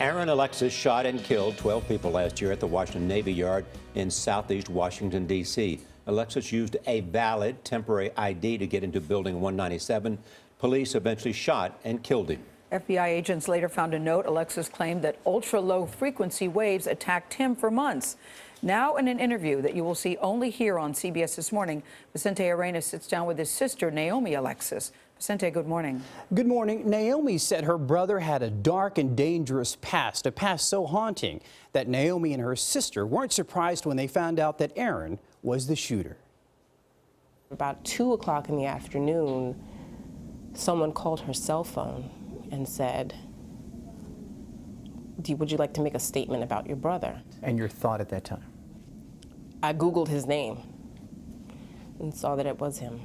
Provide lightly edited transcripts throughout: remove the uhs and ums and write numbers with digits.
Aaron Alexis shot and killed 12 people last year at the Washington Navy Yard in southeast Washington, D.C. Alexis used a valid temporary ID to get into Building 197. Police eventually shot and killed him. FBI agents later found a note. Alexis claimed that ultra-low frequency waves attacked him for months. Now, in an interview that you will see only here on CBS This Morning, Vicente Arenas sits down with his sister, Naomi Alexis. Vicente, good morning. Good morning. Naomi said her brother had a dark and dangerous past, a past so haunting that Naomi and her sister weren't surprised when they found out that Aaron was the shooter. About 2 o'clock in the afternoon, someone called her cell phone and said, would you like to make a statement about your brother? And your thought at that time? I Googled his name and saw that it was him.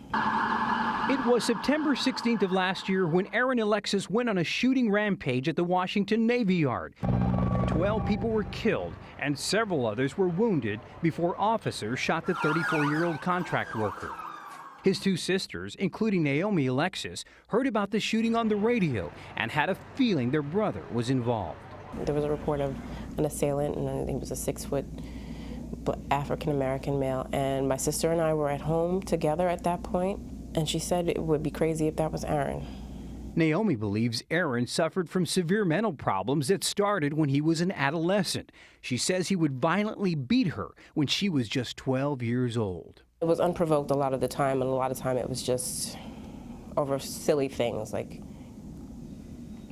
It was September 16th of last year when Aaron Alexis went on a shooting rampage at the Washington Navy Yard. 12 people were killed and several others were wounded before officers shot the 34-year-old contract worker. His two sisters, including Naomi Alexis, heard about the shooting on the radio and had a feeling their brother was involved. There was a report of an assailant, and I think it was a 6-foot African-American male, and my sister and I were at home together at that point, and she said it would be crazy if that was Aaron. Naomi believes Aaron suffered from severe mental problems that started when he was an adolescent. She says he would violently beat her when she was just 12 years old. It was unprovoked a lot of the time, and a lot of time it was just over silly things, like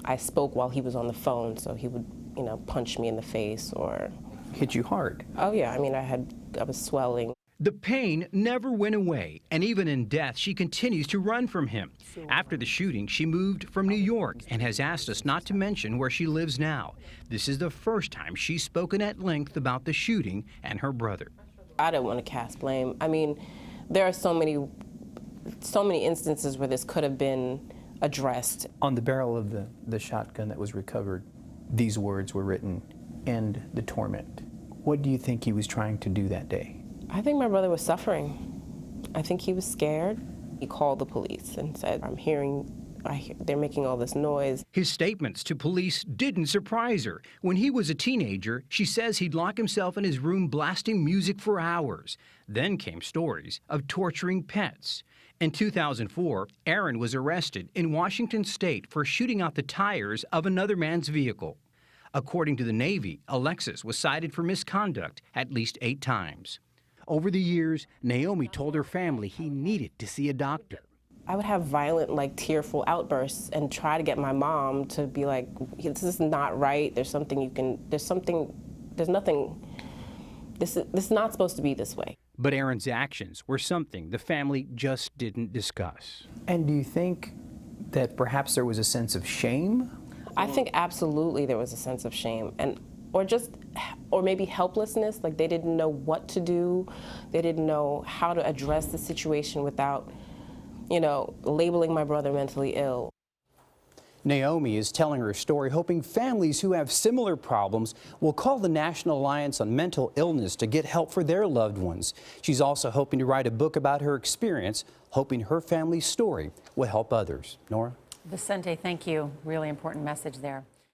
I spoke while he was on the phone, so he would, punch me in the face or hit you hard. Oh yeah, I mean, I was swelling. The pain never went away, and even in death, she continues to run from him. After the shooting, she moved from New York and has asked us not to mention where she lives now. This is the first time she's spoken at length about the shooting and her brother. I don't want to cast blame. I mean, there are so many instances where this could have been addressed. On the barrel of the shotgun that was recovered, these words were written, "End the torment." What do you think he was trying to do that day? I think my brother was suffering. I think he was scared. He called the police and said, they're making all this noise. His statements to police didn't surprise her. When he was a teenager, she says he'd lock himself in his room blasting music for hours. Then came stories of torturing pets. In 2004, Aaron was arrested in Washington State for shooting out the tires of another man's vehicle. According to the Navy, Alexis was cited for misconduct at least 8 times. Over the years, Naomi told her family he needed to see a doctor. I would have violent, tearful outbursts and try to get my mom to be like, this is not right, this is not supposed to be this way. But Aaron's actions were something the family just didn't discuss. And do you think that perhaps there was a sense of shame? I think absolutely there was a sense of shame, or maybe helplessness, like they didn't know what to do, they didn't know how to address the situation without, labeling my brother mentally ill. Naomi is telling her story, hoping families who have similar problems will call the National Alliance on Mental Illness to get help for their loved ones. She's also hoping to write a book about her experience, hoping her family's story will help others. Nora? Vicente, thank you. Really important message there.